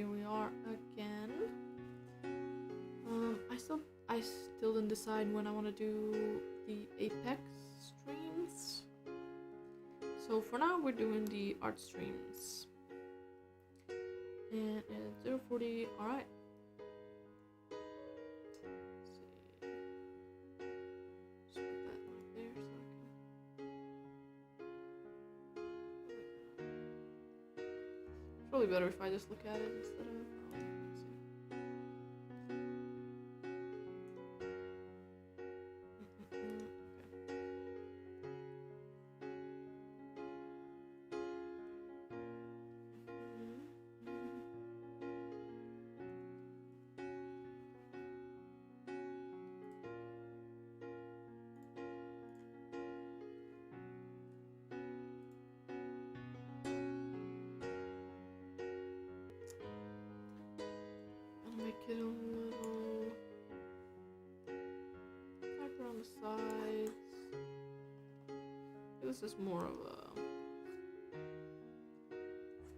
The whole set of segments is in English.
here we are again. I still didn't decide when I want to do the Apex streams. So for now we're doing the art streams. And it's 0:40, alright. Let's see. Just put that like there so I can. It's probably better if I just look at it instead of. Make it a little darker on the sides. This is more of a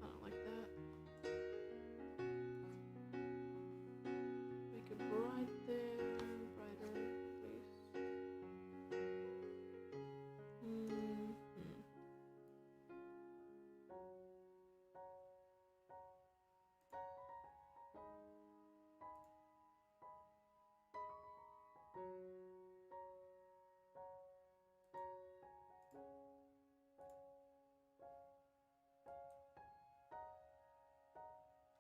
kind of like that. Make it bright there, brighter, please.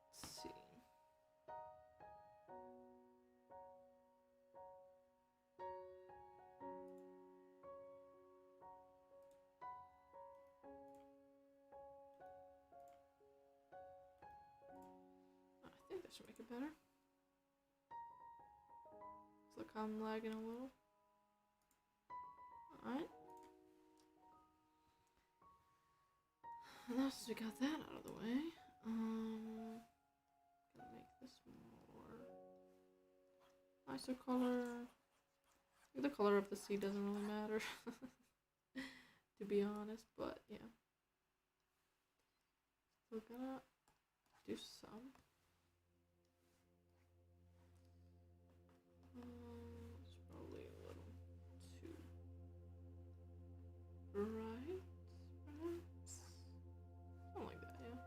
Let's see. I think that should make it better. Looks like I'm lagging a little. Alright. And now since we got that out of the way, gonna make this more nicer color. The color of the sea doesn't really matter, to be honest, but yeah. Still gonna do some. It's probably a little too bright, perhaps? Something like that, yeah.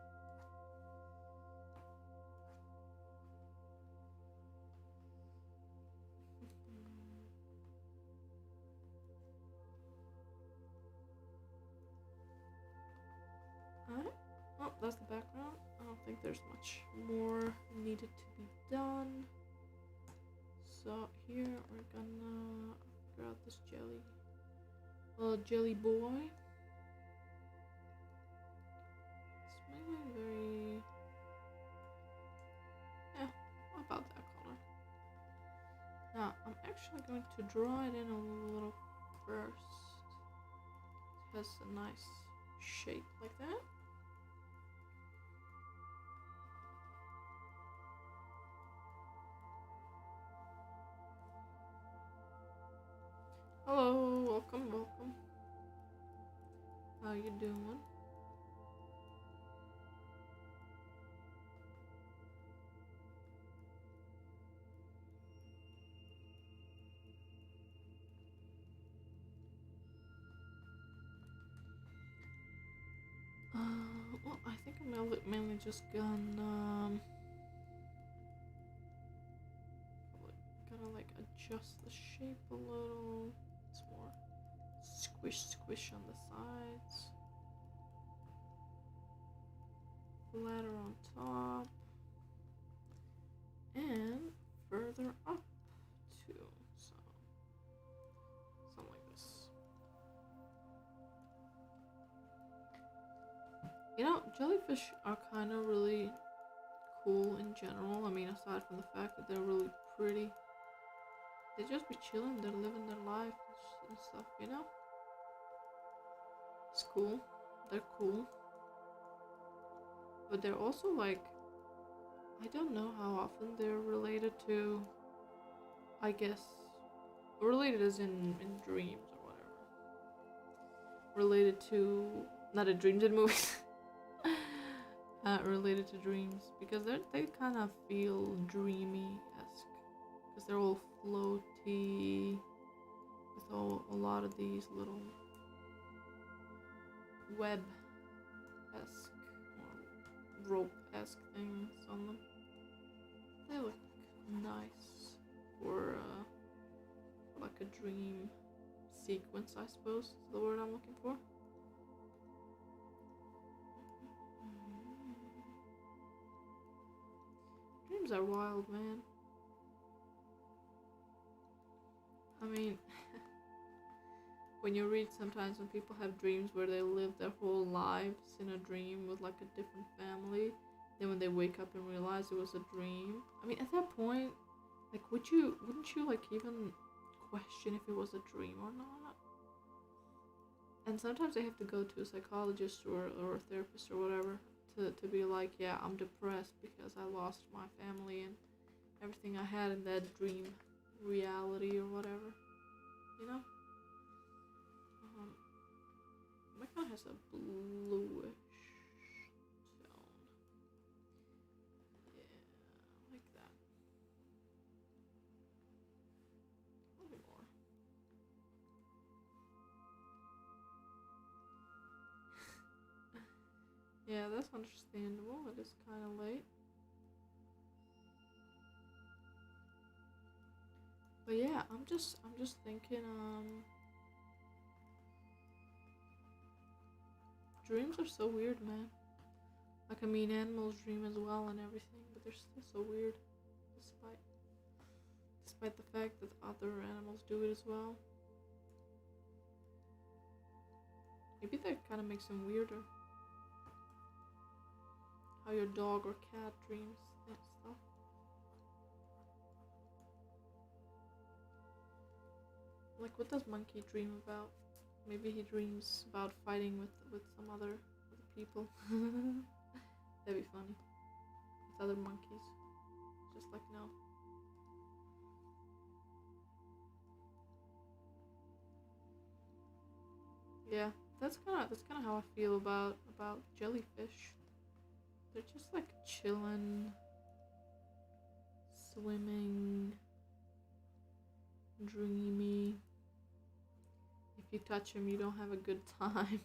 Alright, oh, that's the background. I don't think there's much more needed to be done. So here we're gonna figure out this jelly boy. It's maybe very, yeah, about that color. Now I'm actually going to draw it in a little first. It has a nice shape like that. Hello, welcome. How you doing? Well, I think I'm mainly just gonna like adjust the shape a little. It's more squish on the sides, flatter on top, and further up too. So something like this. You know, jellyfish are kind of really cool in general. I mean, aside from the fact that they're really pretty, they just be chilling, they're living their life and stuff, you know? It's cool. They're cool. But they're also like, I don't know how often they're related to, I guess, related as in dreams or whatever. Related to, not in dreams, in movies. related to dreams because they kind of feel dreamy-esque because they're all floaty with a lot of these little web-esque or rope-esque things on them. They look nice for like a dream sequence, I suppose is the word I'm looking for. Dreams are wild, man. I mean, when you read sometimes when people have dreams where they live their whole lives in a dream with like a different family, then when they wake up and realize it was a dream, I mean, at that point, like, wouldn't you like even question if it was a dream or not? And sometimes they have to go to a psychologist or a therapist or whatever to be like, yeah, I'm depressed because I lost my family and everything I had in that dream reality or whatever, you know? My phone has a bluish tone. Yeah, like that. A little more. Yeah, that's understandable. It is kind of late. But yeah, I'm just thinking, dreams are so weird, man. Like, I mean, animals dream as well and everything, but they're still so weird, despite the fact that other animals do it as well. Maybe that kind of makes them weirder. How your dog or cat dreams and stuff. Like, what does Monkey dream about? Maybe he dreams about fighting with some other people. That'd be funny. With other monkeys. Just like no. Yeah, that's kinda how I feel about jellyfish. They're just like chilling, swimming, dreamy. If you touch them, you don't have a good time.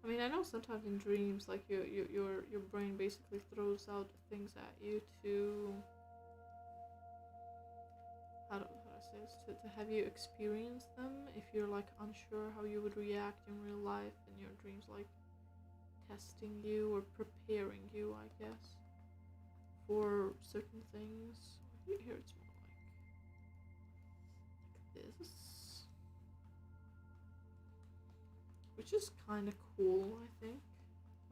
I mean, I know sometimes in dreams, like your brain basically throws out things at you to how do I say this, to have you experience them if you're like unsure how you would react in real life, and your dreams like testing you or preparing you, I guess, for certain things. Here it's more like this, which is kind of cool, I think,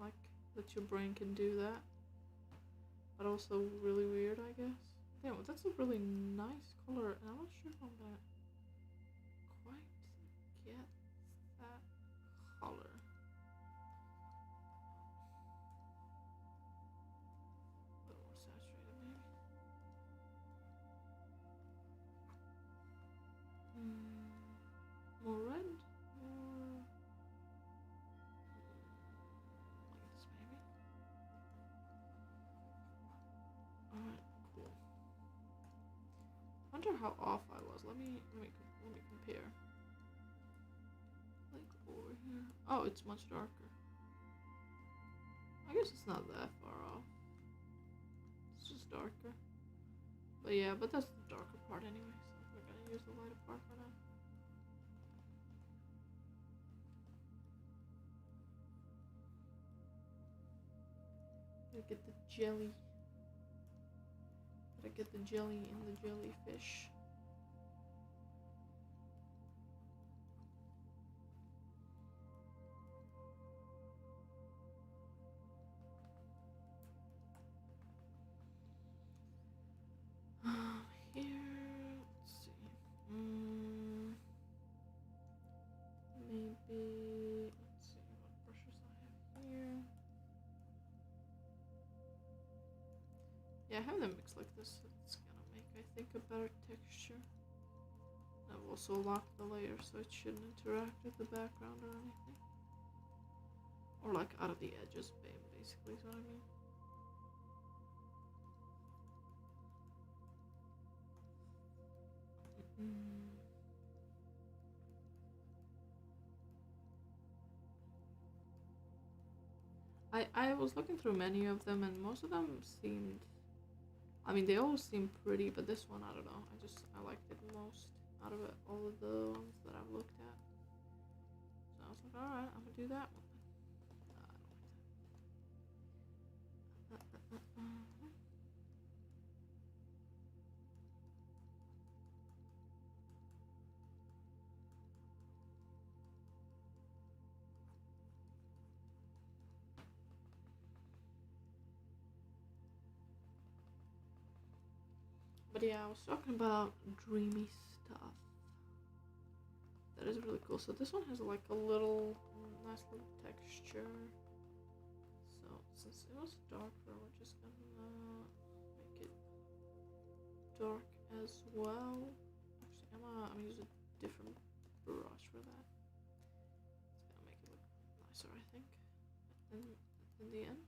like that your brain can do that, but also really weird, I guess. Damn, that's a really nice color, and I'm not sure if I'm gonna quite get that color. A little more saturated, maybe. More red? More... like this, maybe? Alright, cool. I wonder how off I was. Let me compare. Like over here. Oh, it's much darker. I guess it's not that far off. It's just darker. But yeah, but that's the darker part anyway, so we're gonna use the lighter part for now. Gotta get the jelly. Gotta get the jelly in the jellyfish. Here, let's see. Maybe, let's see what brushes I have here. Yeah, having them mixed like this, it's gonna make, I think, a better texture. I've also locked the layer so it shouldn't interact with the background or anything. Or like out of the edges, basically, is what I mean. I was looking through many of them, and most of them seemed, I mean, they all seem pretty, but this one, I don't know. I liked it most out of it, all of the ones that I've looked at. So I was like, alright, I'm gonna do that one. I don't like that. But yeah, I was talking about dreamy stuff. That is really cool. So this one has like a little, nice little texture. So since it was darker, we're just gonna make it dark as well. Actually, I'm gonna use a different brush for that. It's gonna make it look nicer, I think, in the end.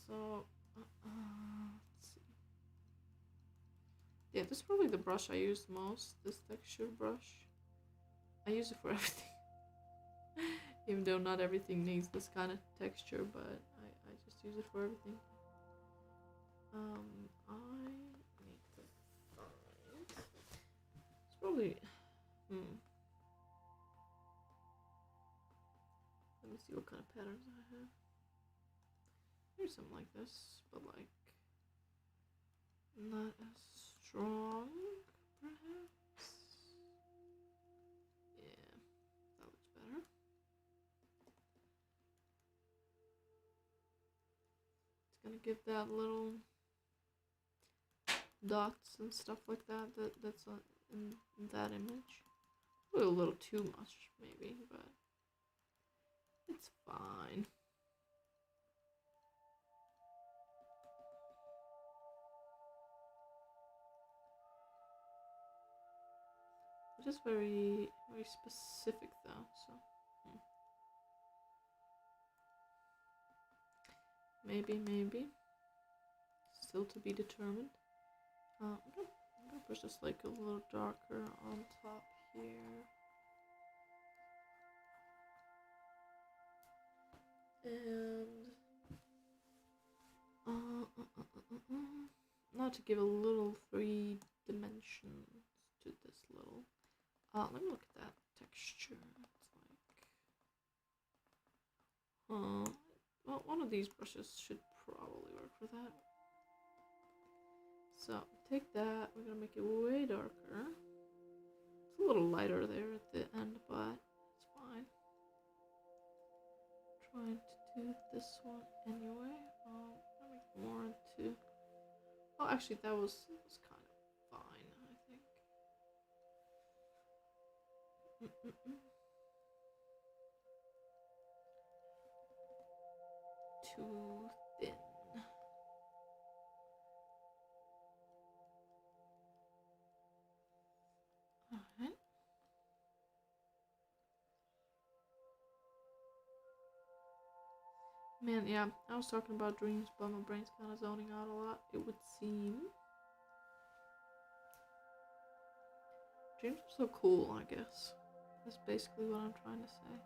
So, let's see. Yeah, this is probably the brush I use most, this texture brush. I use it for everything. Even though not everything needs this kind of texture, but I just use it for everything. I need to find... It's probably... Let me see what kind of patterns I have. Here's something like this, but like not as strong, perhaps. Yeah, that looks better. It's gonna give that little dots and stuff like that. That's in that image. Probably a little too much, maybe, but it's fine. It is very, very specific though, so maybe. Still to be determined. I'm gonna push this like a little darker on top here. And now to give a little 3 dimensions to this little. Let me look at that texture. It's like, well, one of these brushes should probably work for that. So take that. We're gonna make it way darker. It's a little lighter there at the end, but it's fine. Trying to do this one anyway. I'll make more into. Oh, actually, that was kind of fine, I think. Too thin. Alright. Man, yeah, I was talking about dreams, but my brain's kind of zoning out a lot, it would seem. Dreams are so cool, I guess. That's basically what I'm trying to say.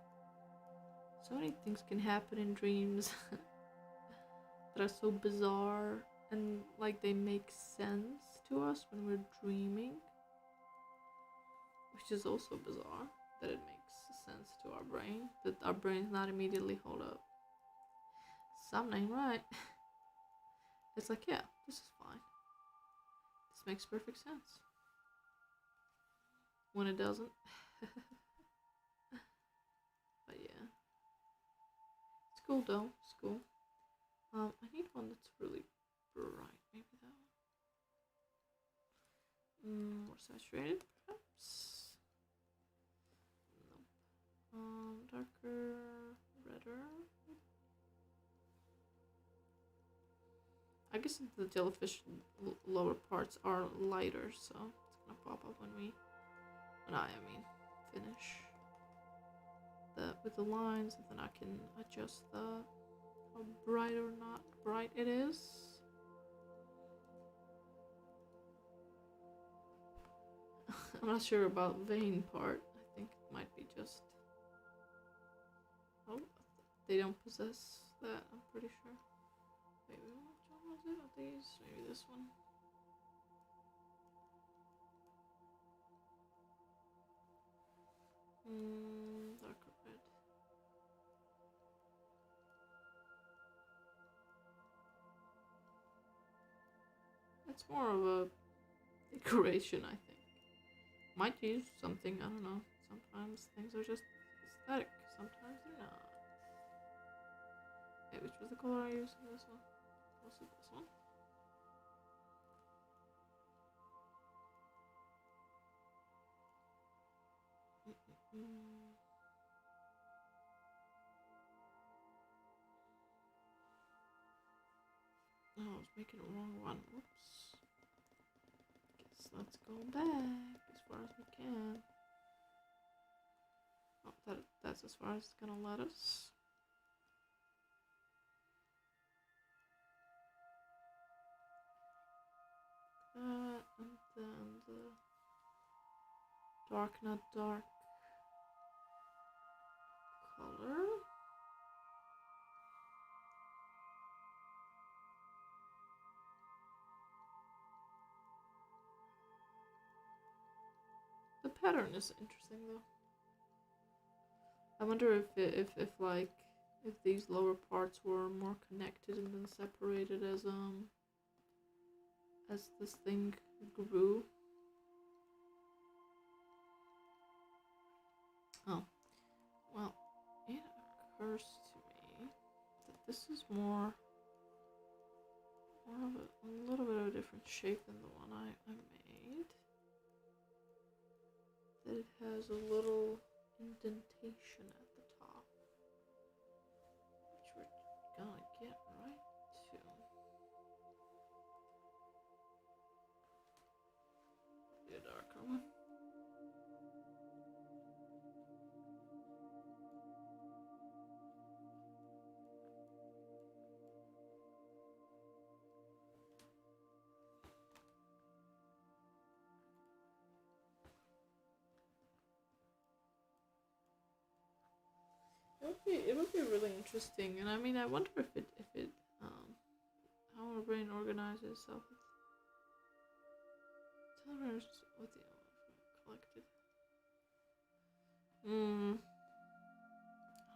So many things can happen in dreams that are so bizarre, and like they make sense to us when we're dreaming, which is also bizarre that it makes sense to our brain, that our brain's not immediately, hold up, something ain't right. It's like, yeah, this is fine, this makes perfect sense, when it doesn't. But yeah, it's cool though, it's cool. I need one that's really bright, maybe that one. More saturated, perhaps? Nope. Darker, redder. I guess the jellyfish lower parts are lighter, so it's gonna pop up when I mean finish with the lines, and then I can adjust how bright or not bright it is. I'm not sure about vein part. I think it might be just, oh, they don't possess that, I'm pretty sure. Wait, which one was it of these? Maybe this one. Darker red. It's more of a decoration, I think. Might use something, I don't know. Sometimes things are just aesthetic, sometimes they're not. Wait, which was the color I used in this one? Was it this one? Oh, I was making a wrong one. Oops. Guess let's go back as far as we can. Oh, that's as far as it's gonna let us. That, and then the dark, not dark color. The pattern is interesting though. I wonder if these lower parts were more connected and then separated as this thing grew. Oh, well, it occurs to me that this is more of a little bit of a different shape than the one I made. That it has a little indentation at the top, which we're gonna get right to. The darker one. It would be really interesting, and I mean, I wonder if it how our brain organizes itself. Tell her what the collected.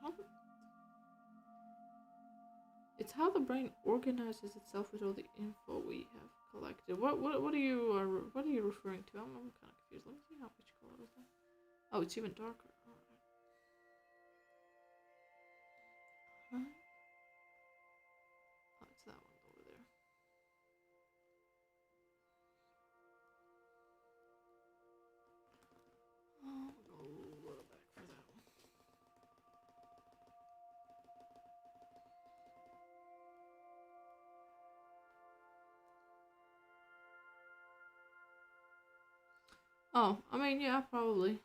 How it's how the brain organizes itself with all the info we have collected. What are you referring to? I'm kind of confused. Let me see how which color is that. Oh, it's even darker. Alright. Oh, it's that one over there. Oh, we'll go a little back for that one. Oh, I mean, yeah, probably.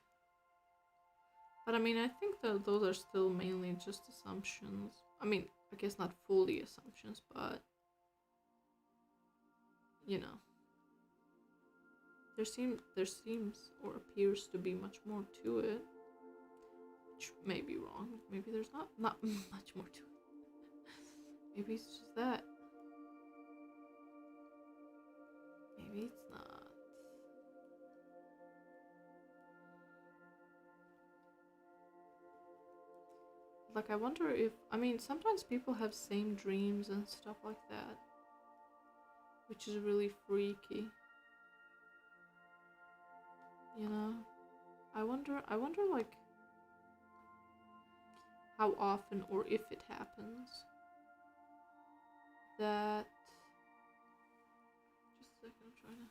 But I mean, I think that those are still mainly just assumptions. I mean, I guess not fully assumptions, but you know, there seems or appears to be much more to it, which may be wrong. Maybe there's not much more to it. Maybe it's just that. Maybe it's not. Like, I wonder if, I mean, sometimes people have same dreams and stuff like that, which is really freaky. You know? I wonder like how often or if it happens that just a second, I'm trying to,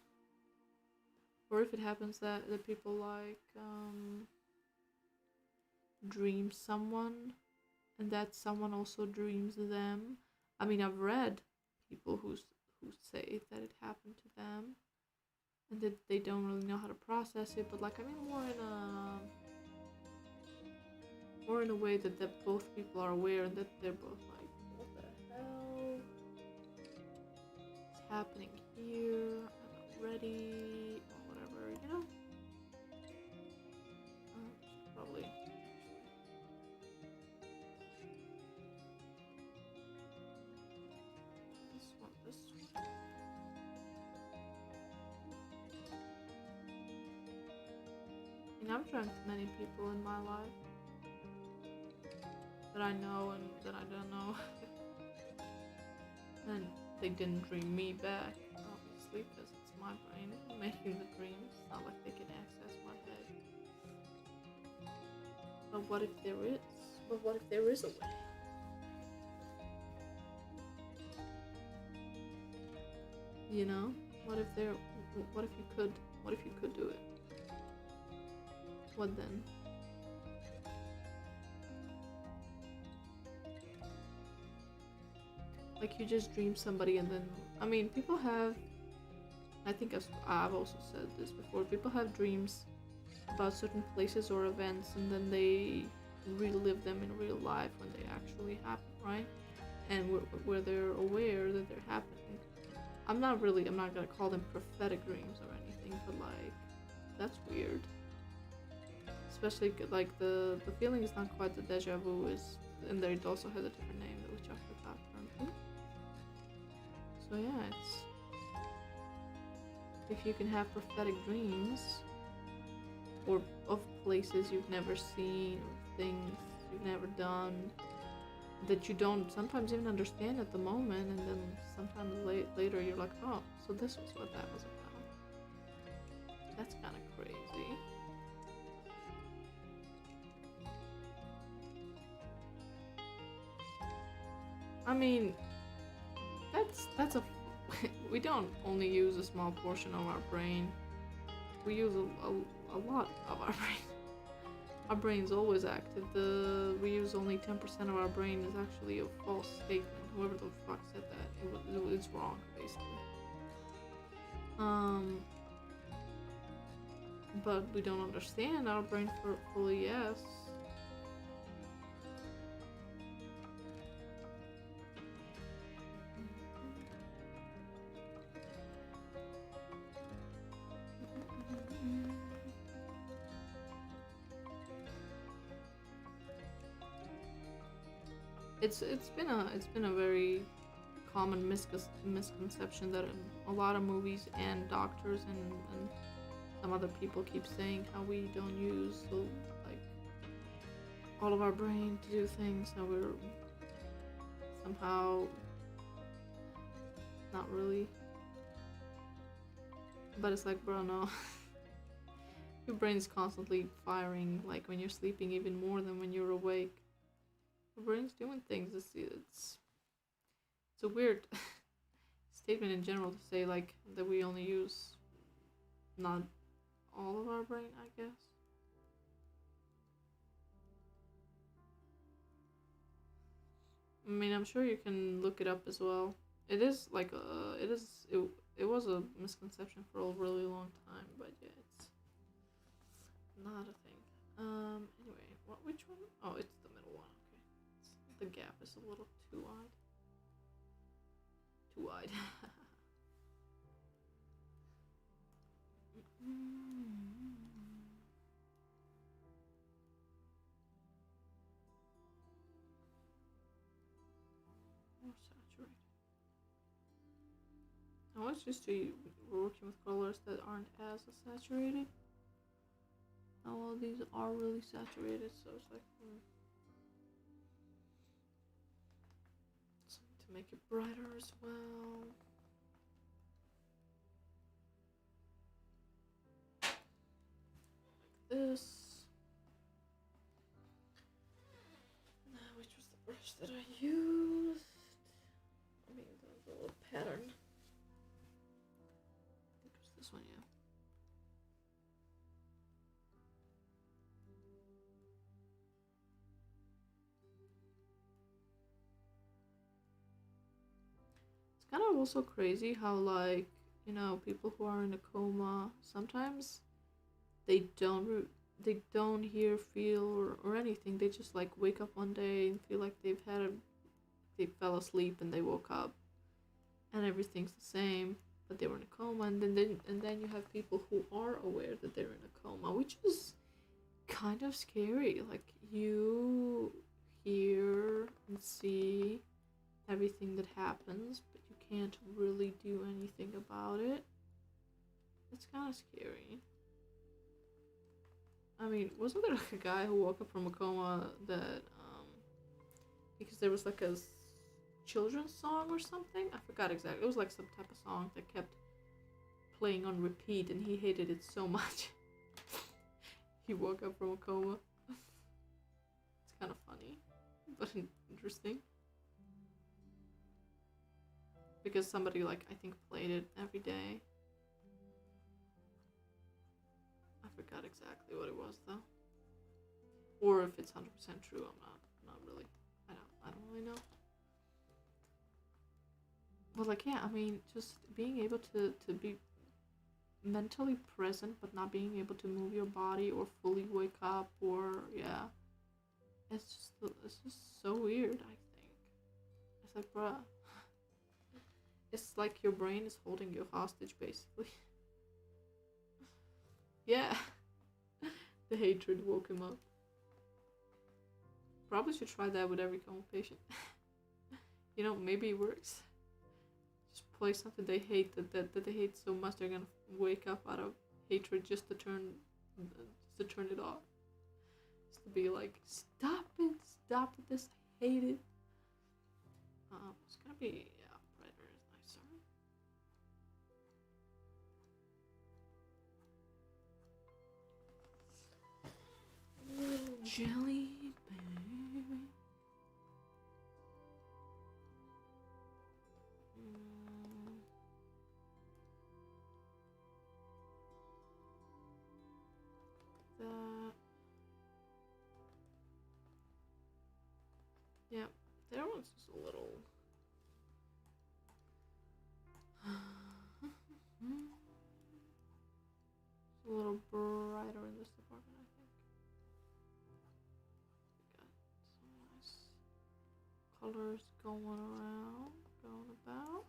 or if it happens that the people like dream someone and that someone also dreams them. I mean, I've read people who say that it happened to them, and that they don't really know how to process it. But like, I mean, more in a way that both people are aware and that they're both like, what the hell is happening here? I'm not ready, or whatever, you know? Probably. This one. I mean, I've drank many people in my life that I know and that I don't know. And they didn't dream me back, obviously, because it's my brain making the dreams. It's not like they can access my head. But what if there is? But what if there is a way? You know? What if you could do it? What then? Like, you just dream somebody and then, I mean, people have, I think I've also said this before, people have dreams about certain places or events and then they relive them in real life when they actually happen, right? And where they're aware that they're happening. I'm not gonna call them prophetic dreams or anything, but like, that's weird. Especially like the feeling is not quite the deja vu is, and it also has a different name which I forgot currently. So yeah, it's, if you can have prophetic dreams or of places you've never seen or things you've never done that you don't sometimes even understand at the moment, and then sometimes later you're like, oh, so this was what that was about. That's kind of crazy. I mean, that's a we don't only use a small portion of our brain. We use a lot of our brain. Our brain's always active. We use only 10% of our brain is actually a false statement. Whoever the fuck said that, it's wrong, basically. But we don't understand our brain fully, yes. It's been a very common misconception that a lot of movies and doctors and some other people keep saying how we don't use like all of our brain to do things, how we're somehow not really. But it's like, bro, no. Your brain is constantly firing, like when you're sleeping, even more than when you're awake. Your brain's doing things. It's a weird statement in general to say, like, that we only use not all of our brain, I guess. I mean, I'm sure you can look it up as well. It is like it was a misconception for a really long time, but yeah, it's not a thing. Anyway, which one? Oh, it's the middle one. Okay, the gap is a little too wide. Too wide. More saturated. I was used to working with colors that aren't as saturated. Oh well, these are really saturated, so it's like something to make it brighter as well. Like this. Now, which was the brush that I used? I mean, the little pattern. I think it was this one, yeah. Kind of also crazy how, like, you know, people who are in a coma, sometimes they don't hear, feel, or anything. They just like wake up one day and feel like they fell asleep and they woke up and everything's the same, but they were in a coma. And then you have people who are aware that they're in a coma, which is kind of scary. Like, you hear and see everything that happens, but you can't really do anything about it. It's kind of scary. I mean, wasn't there like a guy who woke up from a coma that because there was like a children's song or something? I forgot exactly. It was like some type of song that kept playing on repeat, and he hated it so much. He woke up from a coma. It's kind of funny, but interesting. Because somebody, like, I think played it every day. I forgot exactly what it was though. Or if it's 100% true, I'm not really. I don't really know. But like, yeah, I mean, just being able to be mentally present but not being able to move your body or fully wake up, or yeah. It's just so weird, I think. It's like, bruh. It's like your brain is holding you hostage, basically. Yeah. The hatred woke him up. Probably should try that with every coma patient. You know, maybe it works. Just play something they hate that they hate so much they're gonna wake up out of hatred just to turn it off. Just to be like, stop it, this, I hate it. It's gonna be, yeah, brighter is nicer. Jelly baby. That. Yeah, that one's just a little. It's a little brighter in this department, I think. We got some nice colors going about.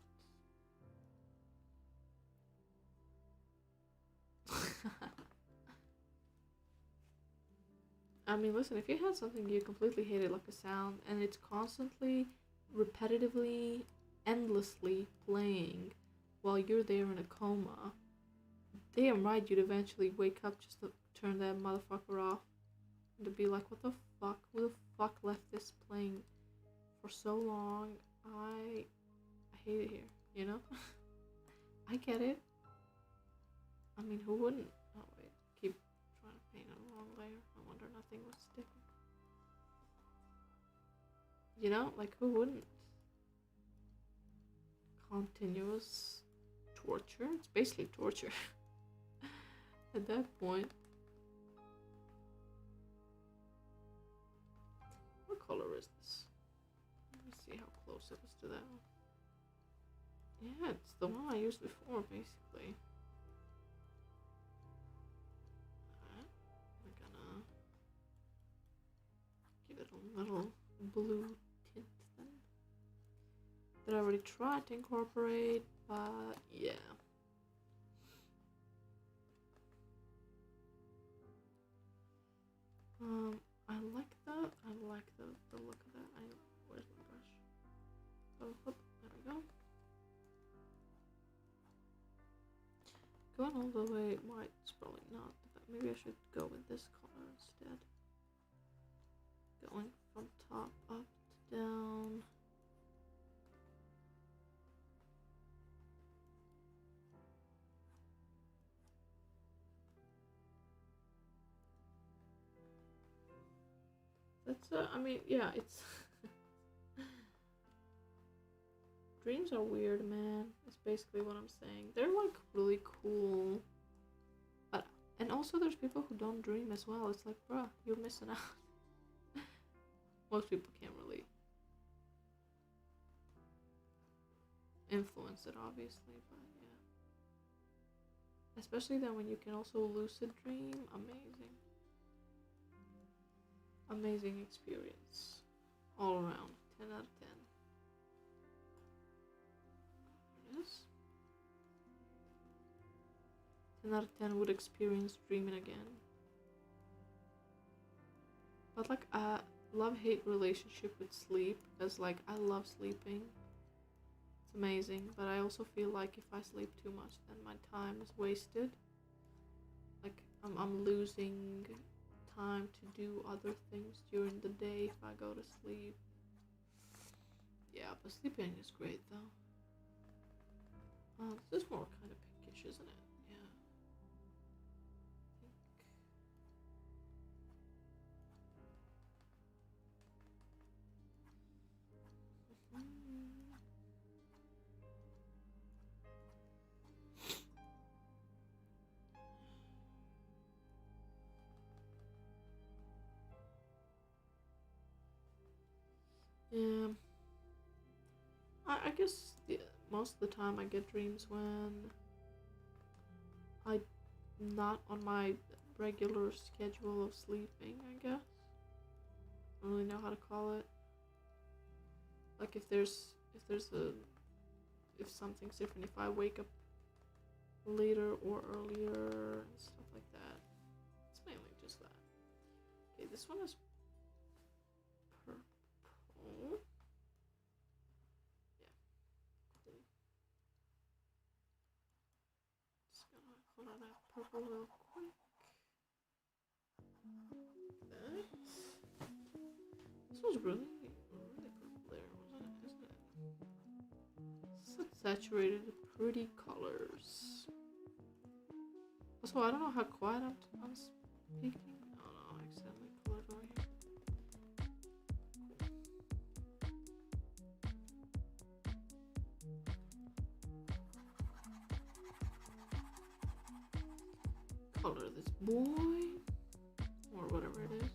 I mean, listen, if you had something you completely hated, like a sound, and it's constantly, repetitively, endlessly playing while you're there in a coma, damn right you'd eventually wake up just to turn that motherfucker off and to be like, what the fuck? Who the fuck left this playing for so long? I hate it here, you know? I get it. I mean, who wouldn't? Oh, wait. Keep trying to paint on the wrong layer. No wonder nothing was sticking. You know? Like, who wouldn't? Continuous torture? It's basically torture. At that point. What color is this? Let me see how close it was to that one. Yeah, it's the one I used before, basically. Alright, we're gonna give it a little blue tint then. That I already tried to incorporate, but yeah. I like that. I like the look of that. Where's my brush? Oh, whoop, there we go. Going all the way white is probably not. Maybe I should go with this color instead. Going from top up to down. That's I mean, yeah, it's dreams are weird, man. That's basically what I'm saying. They're like really cool. But and also there's people who don't dream as well. It's like, bruh, you're missing out. Most people can't really influence it, obviously, but yeah. Especially then when you can also lucid dream. Amazing. Amazing experience. All around. 10 out of 10. There it is. 10 out of 10 would experience dreaming again. But like a love-hate relationship with sleep, because like I love sleeping. It's amazing, but I also feel like if I sleep too much, then my time is wasted. Like I'm losing time to do other things during the day if I go to sleep. Yeah, but sleeping is great though. This is more kind of pinkish, isn't it? Yeah. Yeah. I guess most of the time I get dreams when I'm not on my regular schedule of sleeping, I guess. I don't really know how to call it. Like if something's different, if I wake up later or earlier and stuff like that. It's mainly just that. Okay, this one is purple. Yeah. Cool. Just gonna pull out that purple real quick. That. This was really purple there, wasn't it? Isn't it? Such saturated, pretty colors. Also, I don't know how quiet I'm speaking. Oh no, I accidentally pulled it over here. Color this boy, or whatever it is.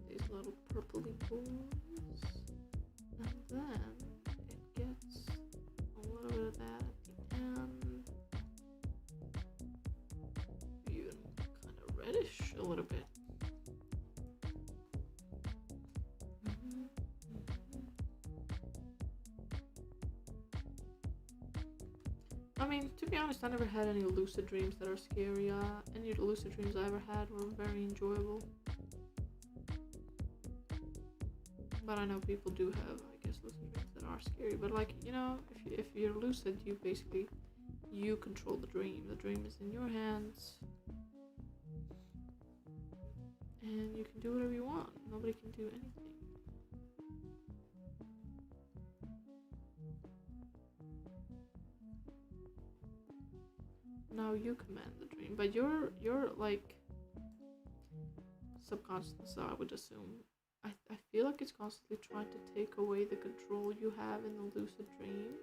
These little purpley boys, and then it gets a little bit of that at the end, even kind of reddish a little bit. I mean, to be honest, I never had any lucid dreams that are scary. Any lucid dreams I ever had were very enjoyable. But I know people do have, I guess, lucid dreams that are scary. But like, you know, if you're lucid, you control the dream. The dream is in your hands. And you can do whatever you want. Nobody can do anything. Now you command the dream, but you're like subconscious, so I would assume. I feel like it's constantly trying to take away the control you have in the lucid dream,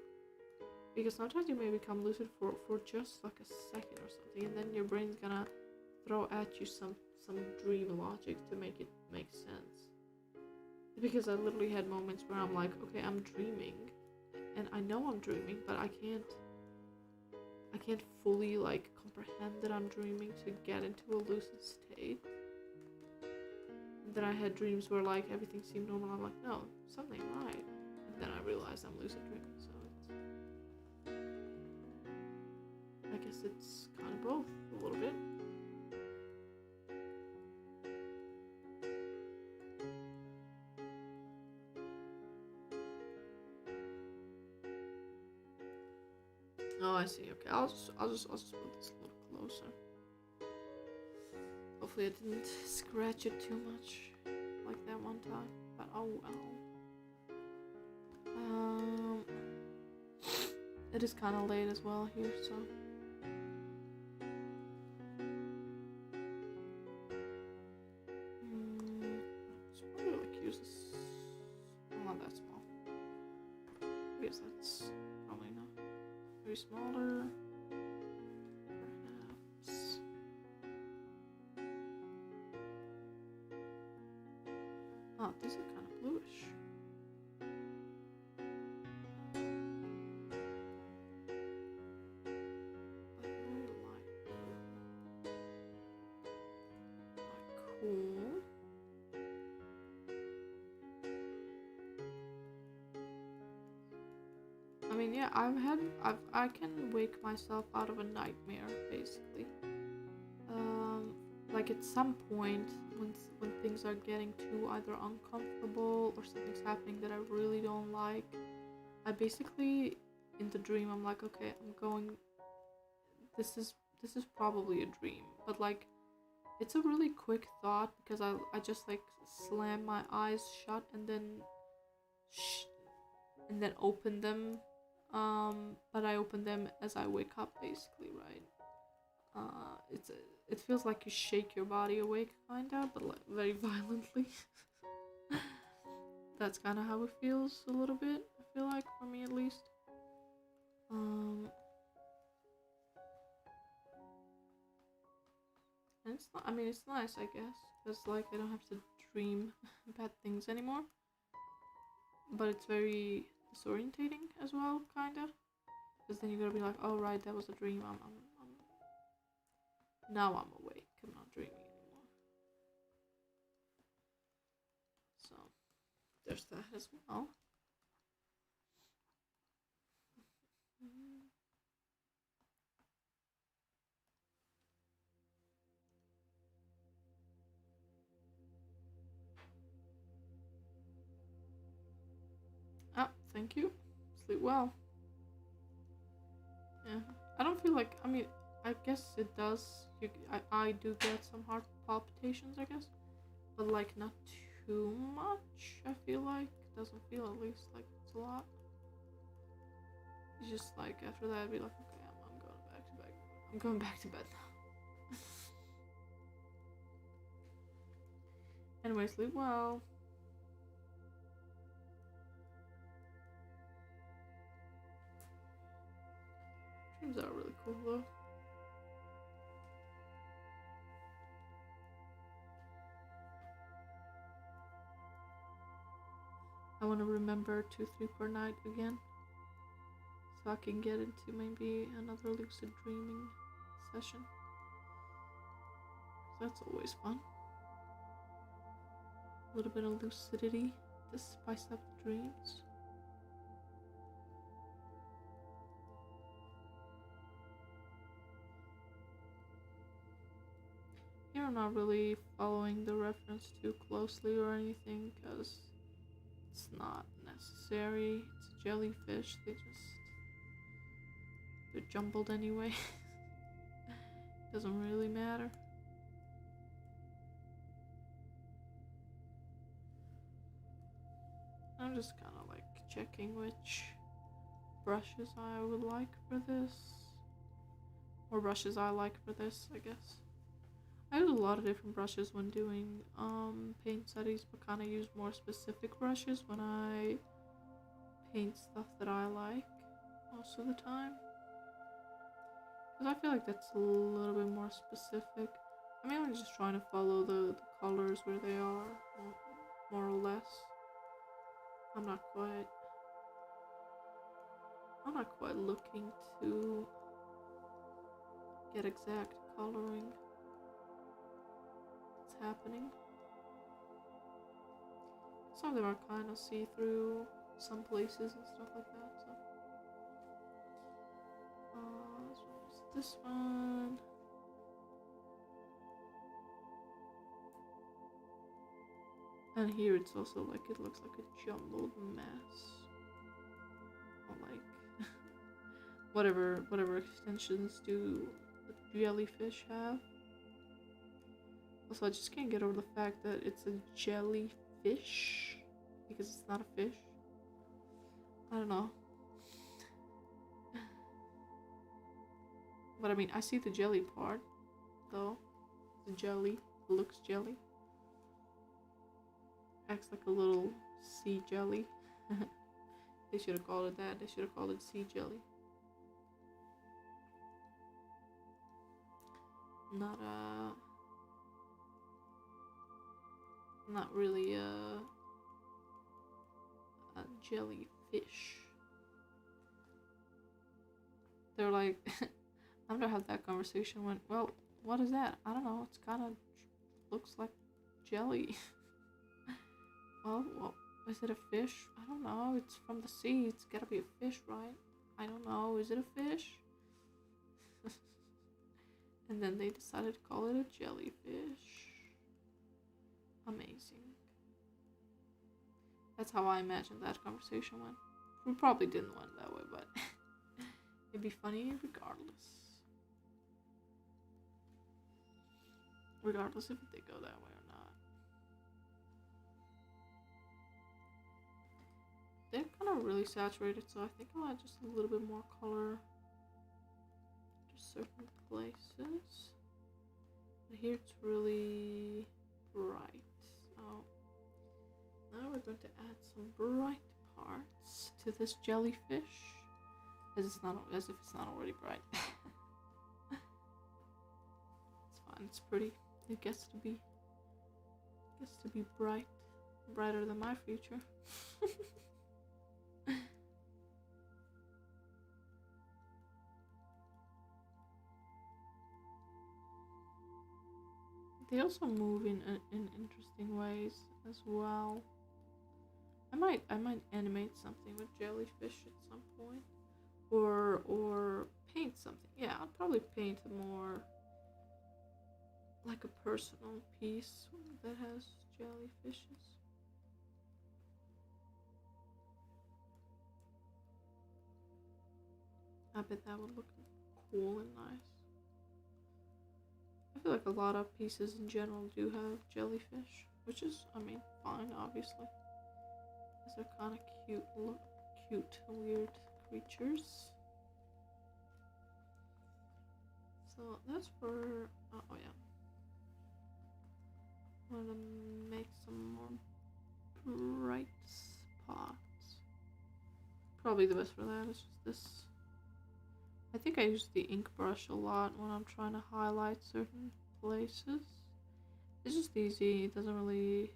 because sometimes you may become lucid for just like a second or something, and then your brain's gonna throw at you some dream logic to make it make sense. Because I literally had moments where I'm like, okay, I'm dreaming, and I know I'm dreaming, but I can't fully like comprehend that I'm dreaming to get into a lucid state. And then I had dreams where like everything seemed normal. I'm like, no, something right. And then I realized I'm lucid dreaming. So I guess it's kind of both a little bit. Oh, I see. Okay, I'll just put this a little closer. Hopefully I didn't scratch it too much like that one time. But oh well. It is kind of late as well here, so. Let's probably like use this. Not that small. I guess that's probably not. Maybe smaller, perhaps. Oh, these are kind of bluish. cool. I mean, yeah, I can wake myself out of a nightmare, basically. Like at some point, when things are getting too either uncomfortable or something's happening that I really don't like, I basically, in the dream, I'm like, okay, I'm going. This is probably a dream, but like, it's a really quick thought because I just like slam my eyes shut and then open them. But I open them as I wake up, basically, right? It feels like you shake your body awake, kinda, but like very violently. That's kind of how it feels a little bit. I feel like, for me at least. And it's not. I mean, it's nice, I guess, because like I don't have to dream bad things anymore. But it's very disorientating as well, kinda. Because then you gotta be like, oh right, that was a dream. Now I'm awake. I'm not dreaming anymore. So there's that as well. Ah, thank you. Sleep well. Yeah, I don't feel like. I mean, I guess it does. I do get some heart palpitations, I guess, but like not too much. I feel like it doesn't feel, at least, like it's a lot. It's just like after that, I'd be like, okay, I'm going back to bed. I'm going back to bed now. Anyway, sleep well. Dreams are really cool though. I want to remember 2-3 per night again, so I can get into maybe another lucid dreaming session. That's always fun. A little bit of lucidity to spice up the dreams. Here I'm not really following the reference too closely or anything, because it's not necessary. It's a jellyfish. They're jumbled anyway. Doesn't really matter. I'm just kind of like checking which brushes I would like for this, or brushes I like for this, I guess. I use a lot of different brushes when doing paint studies, but kind of use more specific brushes when I paint stuff that I like most of the time, because I feel like that's a little bit more specific. I'm mainly just trying to follow the colors where they are, more or less. I'm not quite looking to get exact coloring that's happening. Some of them are kind of see-through, some places and stuff like that. So, this one. And here it's also like, it looks like a jumbled mess. Or like whatever extensions do the jellyfish have. Also, I just can't get over the fact that it's a jellyfish, because it's not a fish. I don't know. But I mean, I see the jelly part, though. The jelly looks jelly. Acts like a little sea jelly. They should have called it that. They should have called it sea jelly. Not really a jellyfish. They're like, I've never had that conversation when, well, what is that? I don't know. It's kind of looks like jelly. Well, is it a fish? I don't know. It's from the sea. It's gotta be a fish, right? I don't know. Is it a fish? And then they decided to call it a jellyfish. Amazing. That's how I imagined that conversation went. We probably didn't went that way, but it'd be funny regardless. Regardless if they go that way or not. They're kind of really saturated, so I think I'll add just a little bit more color to certain places. But here it's really bright. So now we're going to add some bright parts to this jellyfish, as if it's not already bright. It's fine. It's pretty. It gets to be bright, brighter than my future. They also move in interesting ways as well. I might animate something with jellyfish at some point, or paint something. Yeah, I'll probably paint more like a personal piece that has jellyfishes. I bet that would look cool and nice. I feel like a lot of pieces in general do have jellyfish, which is, I mean, fine, obviously. Because they're kind of cute, weird creatures. So that's for, oh yeah. I'm gonna make some more bright spots. Probably the best for that is just this. I think I use the ink brush a lot when I'm trying to highlight certain places. It's just easy. It doesn't really,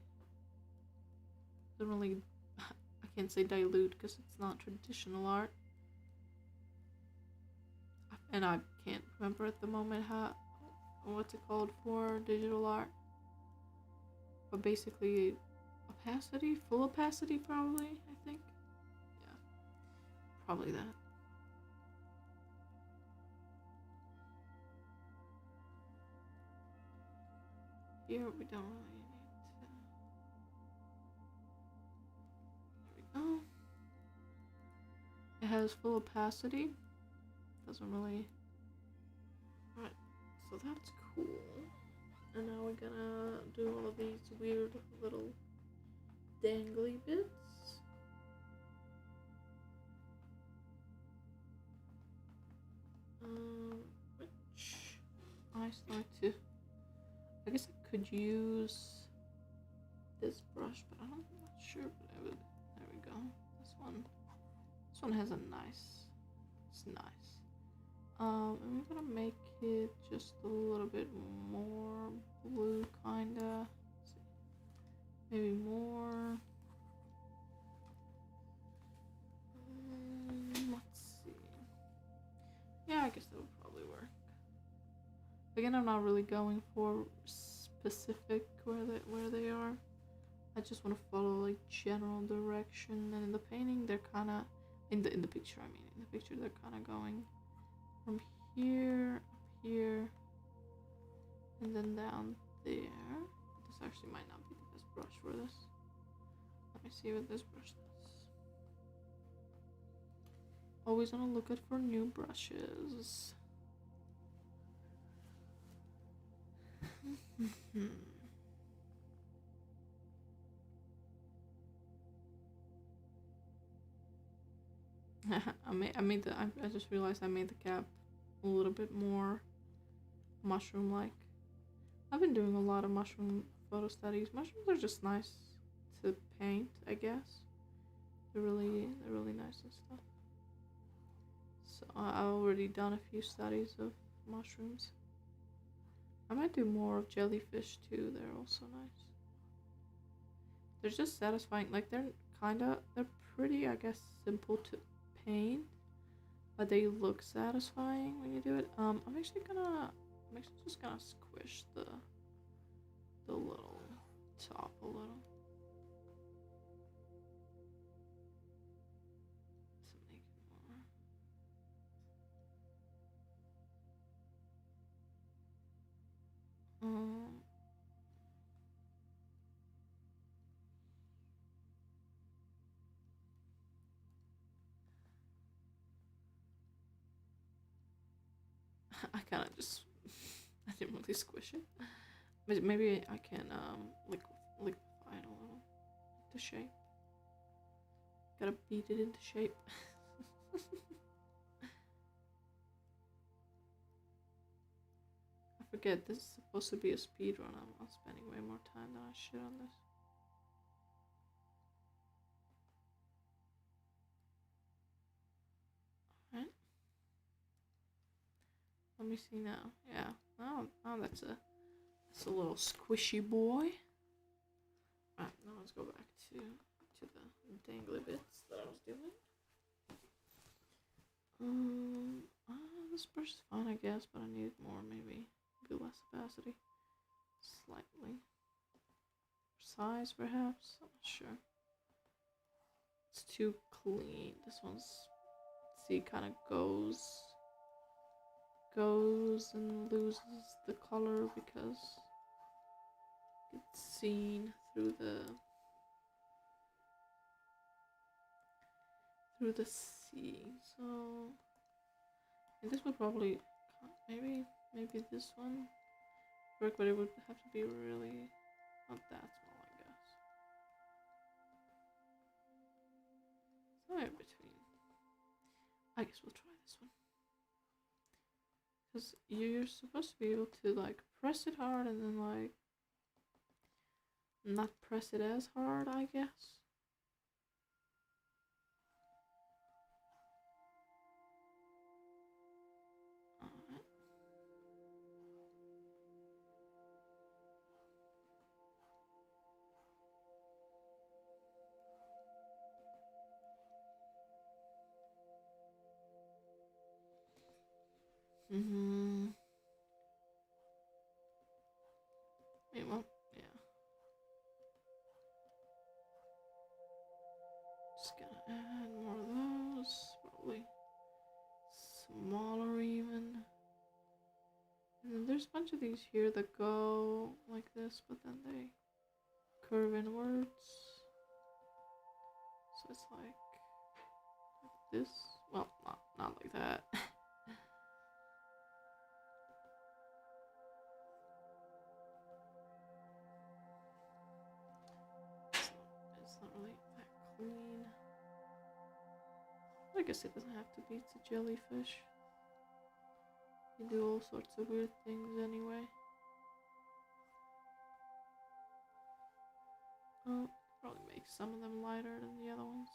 I can't say dilute because it's not traditional art. And I can't remember at the moment what's it called for digital art. But basically, opacity, full opacity probably, I think. Yeah, probably that. Here we don't really need to. There we go. It has full opacity. Doesn't really. Alright, so that's cool. And now we're gonna do all of these weird little dangly bits. Which I start to. I guess I could use this brush, but I'm not sure. But there we go. This one has a nice. It's nice. And we're gonna make it just a little bit more blue, kinda. Maybe more. Let's see. Yeah, I guess that would probably work. Again, I'm not really going for specific where they are. I just want to follow like general direction. And in the painting, they're kind of in the picture. I mean, in the picture, they're kind of going from here, up here, and then down there. This actually might not be the best brush for this. Let me see what this brush does. Always on the lookout for new brushes. I just realized I made the cap a little bit more mushroom-like. I've been doing a lot of mushroom photo studies. Mushrooms are just nice to paint, I guess. They're really nice and stuff. So I've already done a few studies of mushrooms. I might do more of jellyfish too. They're also nice. They're just satisfying. Like they're pretty, I guess, simple to paint, but they look satisfying when you do it. I'm actually just gonna squish the little I kind of just I didn't really squish it. But maybe I can liquefy it a little into shape. Gotta beat it into shape. I forget this is supposed to be a speed run. I'm spending way more time than I should on this. Alright. Let me see now. Yeah. Now that's a little squishy boy. Alright, now let's go back to the dangly bits that I was doing. This brush is fine, I guess, but I need more, maybe less opacity. Slightly. Size, perhaps? I'm not sure. It's too clean. This one's, see, kind of goes and loses the color because it's seen through the sea. So this would probably maybe this one work, but it would have to be really not that small, I guess. Somewhere in between. I guess we'll try this one. Because you're supposed to be able to like press it hard and then like not press it as hard, I guess. Alright. Well, yeah. Just gonna add more of those, probably smaller even. And then there's a bunch of these here that go like this, but then they curve inwards. So it's like this. Well, not like that. It's not really that clean. I guess it doesn't have to be. It's a jellyfish. You do all sorts of weird things anyway. Oh, probably make some of them lighter than the other ones.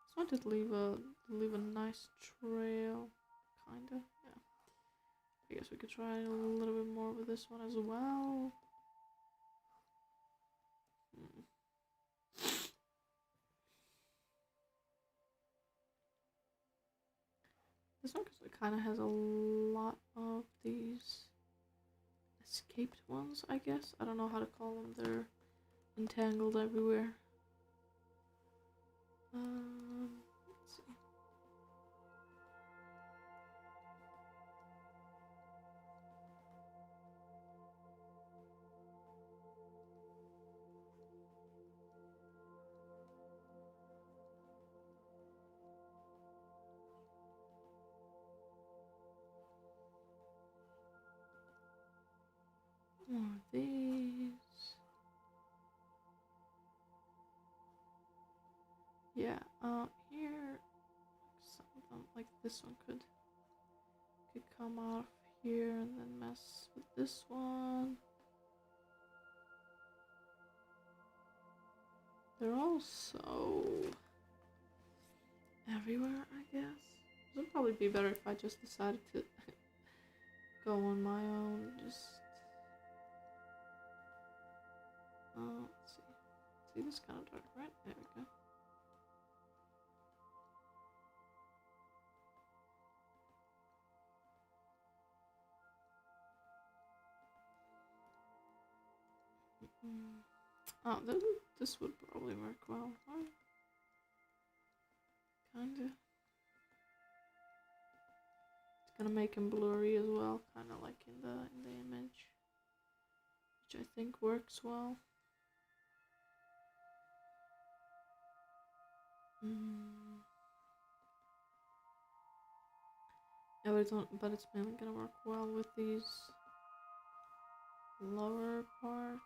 Just wanted to leave a nice trail, kinda. Yeah. I guess we could try a little bit more with this one as well. This one kind of has a lot of these escaped ones, I guess. I don't know how to call them. They're entangled everywhere. Let's see. More of these. Yeah, here, some of them, like this one could come off here and then mess with this one. They're all so everywhere, I guess. It would probably be better if I just decided to go on my own, just let's see. See, this kind of dark, right? There we go. Oh, this would probably work well. Kinda. It's gonna make him blurry as well, kind of like in the image, which I think works well. Yeah, but it's mainly gonna work well with these lower parts.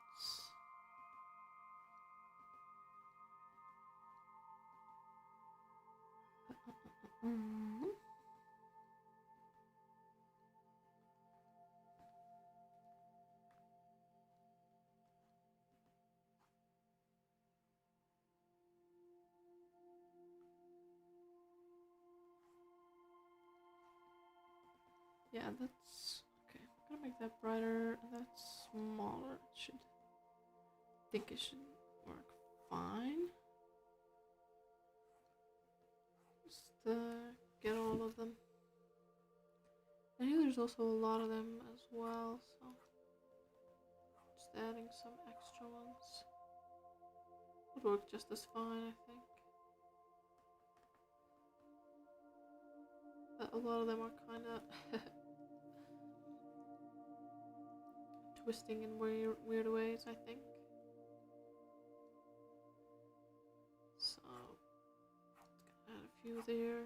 Yeah, that's okay. I'm gonna make that brighter. That's smaller. It should work fine. Just get all of them. I know there's also a lot of them as well, so just adding some extra ones would work just as fine, I think. But a lot of them are kind of twisting in weird ways, I think. So, add a few there.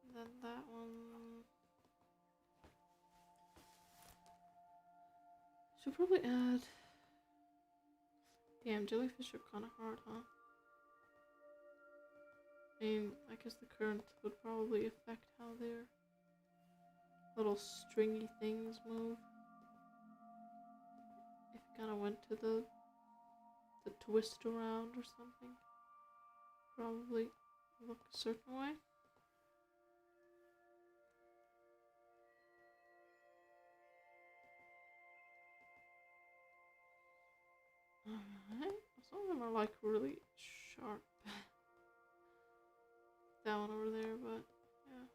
And then that one. Should probably add. Damn, jellyfish are kind of hard, huh? I mean, I guess the current would probably affect how their little stringy things move. If it kind of went to the twist around or something, probably look a certain way. Alright, some of them are like really sharp. That one over there, but yeah.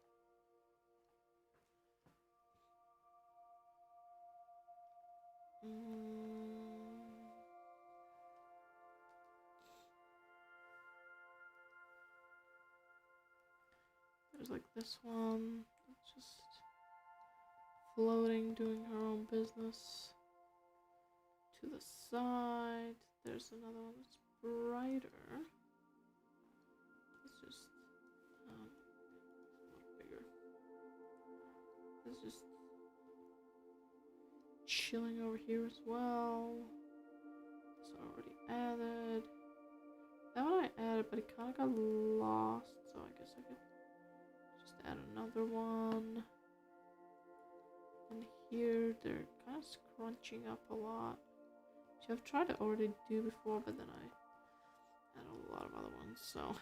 There's like this one, it's just floating, doing her own business. To the side, there's another one that's brighter. It's just a lot bigger. It's just chilling over here as well. It's already added. That one I added, but it kind of got lost, so I guess I could just add another one. And here they're kind of scrunching up a lot, which I've tried to already do before, but then I added a lot of other ones, so.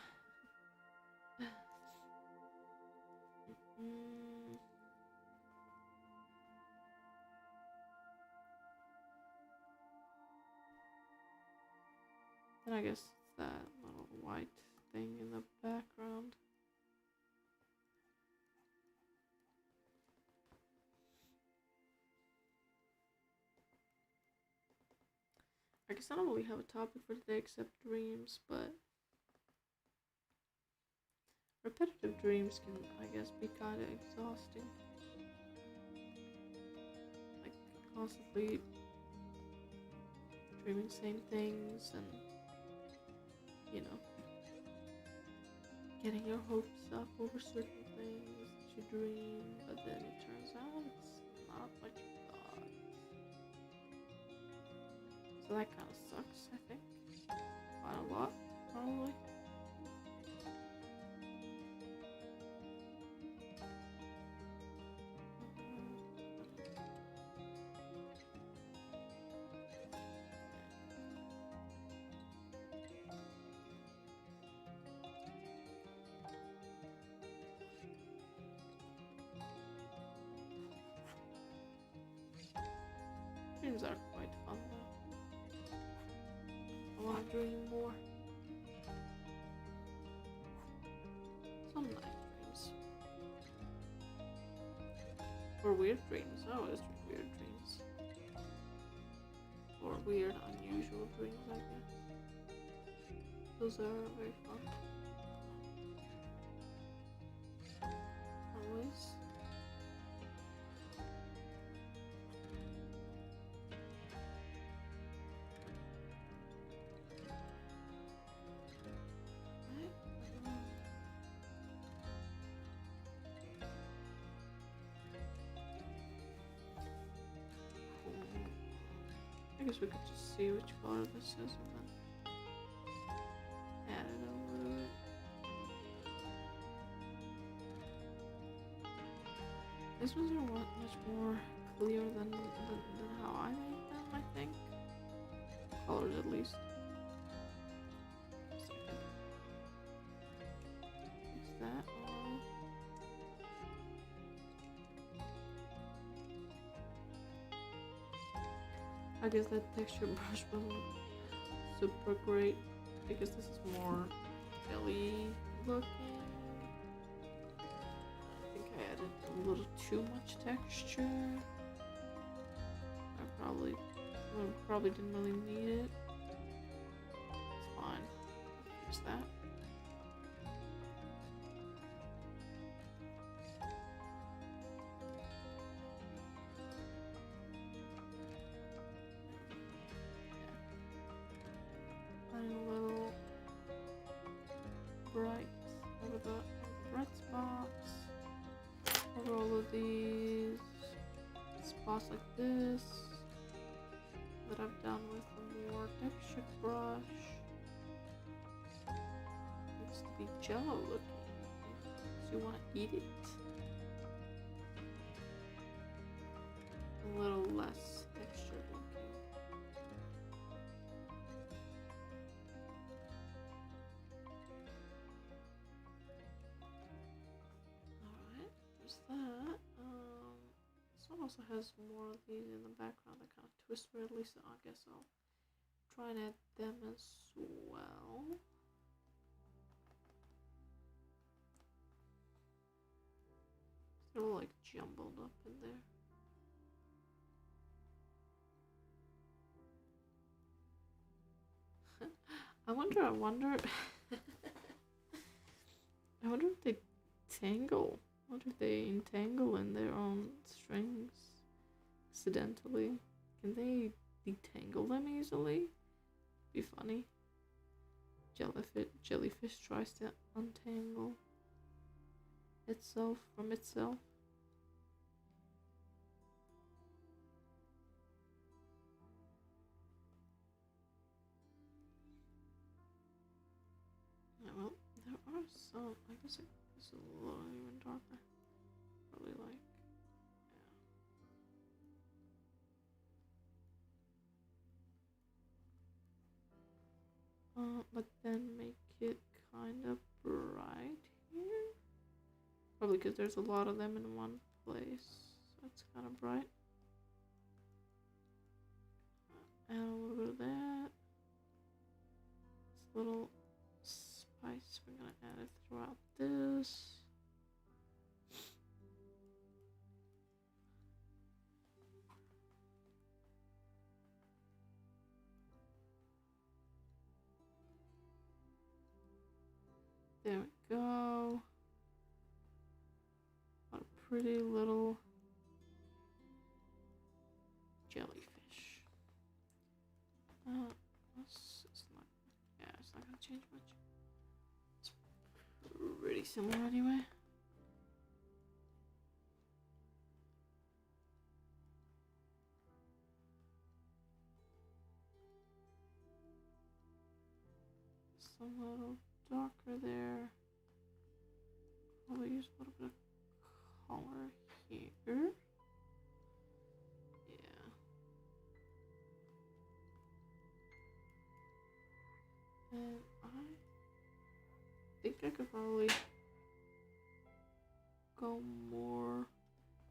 And I guess it's that little white thing in the background. I guess I don't really have a topic for today except dreams, but repetitive dreams can, I guess, be kind of exhausting. Like, constantly dreaming same things and, you know, getting your hopes up over certain things that you dream, but then it turns out it's not what you thought. So that kind of sucks, I think. Quite a lot, probably. Dreams are quite fun though. I want to dream more. Some nice dreams. Or weird dreams. I always dream weird dreams. Or weird, unusual dreams, I guess. Those are very fun. Always. guess we could just see which color this is and then add it over to it. These ones are much more clear than how I made them, I think. Colors at least. Fix that all. I guess that texture brush wasn't super great because this is more jelly looking. I think I added a little too much texture. I probably didn't really need it. It's fine. Fix that. Adding a little bright over the bright spots over all of these spots like this that I've done with a more textured brush. Needs to be jello looking, so you want to eat it. A little less textured looking. Alright, there's that. This one also has more of these in the background that kind of twist, or at least I guess I'll try and add them as well. They're all like jumbled up in there. I wonder I wonder if they tangle. I wonder if they entangle in their own strings accidentally. Can they detangle them easily? Be funny. Jellyfish tries to untangle itself from itself. Yeah, well, there are some. I guess it's a little even darker. Probably like, yeah. But then make it kind of bright here. Probably because there's a lot of them in one place. So it's kind of bright. Add a little bit of that. This little spice, we're gonna add it throughout this. There we go. What a pretty little jellyfish. It's not gonna change much. It's pretty similar anyway. It's a little darker there. Probably use a little bit of color here. Yeah. And I think I could probably go more.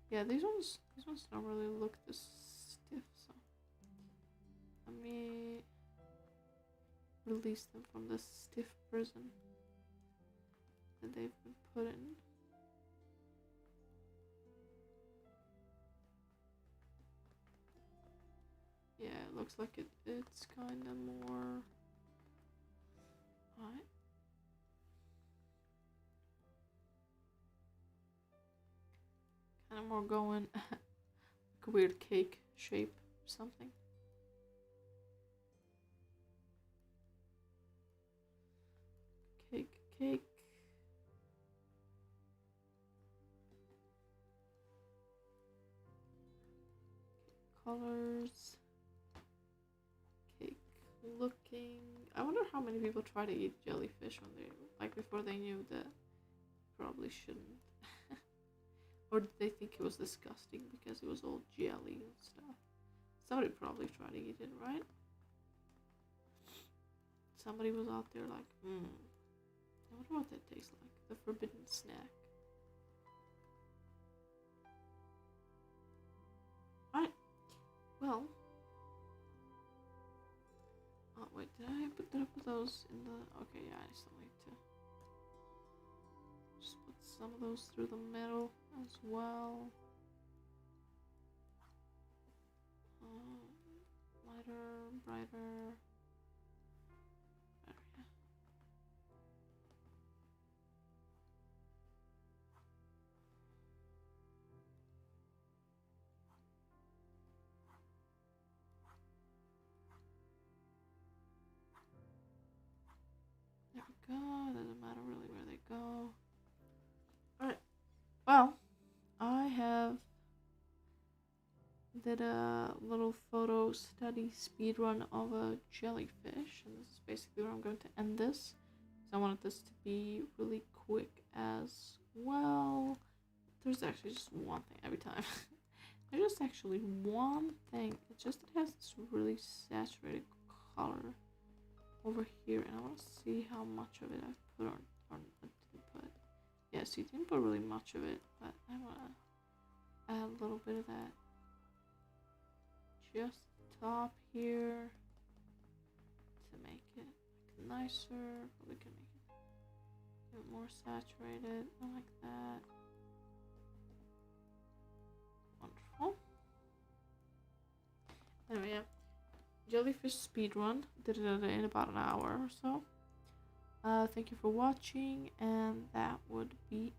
Yeah, these ones don't really look this stiff, so let me release them from the stiff prison that they've been put in. Yeah, it looks like it's kind of more. Alright. Kind of more going like a weird cake shape or something. Cake. Colors. looking. I wonder how many people try to eat jellyfish when they, like, before they knew that probably shouldn't. Or did they think it was disgusting because it was all jelly and stuff? Somebody probably tried to eat it, right? Somebody was out there like, I wonder what that tastes like. The forbidden snack. Alright. Well. Oh, wait, did I put those in the... Okay, yeah, I still need to just put some of those through the middle as well. Lighter, brighter. There we go. Doesn't matter really where they go. Alright. Well, I have did a little photo study speed run of a jellyfish, and this is basically where I'm going to end this. So I wanted this to be really quick as well. There's actually just one thing every time. There's just actually one thing. It's just it has this really saturated color over here, and I want to see how much of it I've put on, or I didn't put. Yeah, so you didn't put really much of it, but I want to add a little bit of that just top here to make it like nicer. Probably can make it a bit more saturated. I like that. Wonderful. Anyway, yeah. Jellyfish speedrun. Did it in about an hour or so. Thank you for watching, and that would be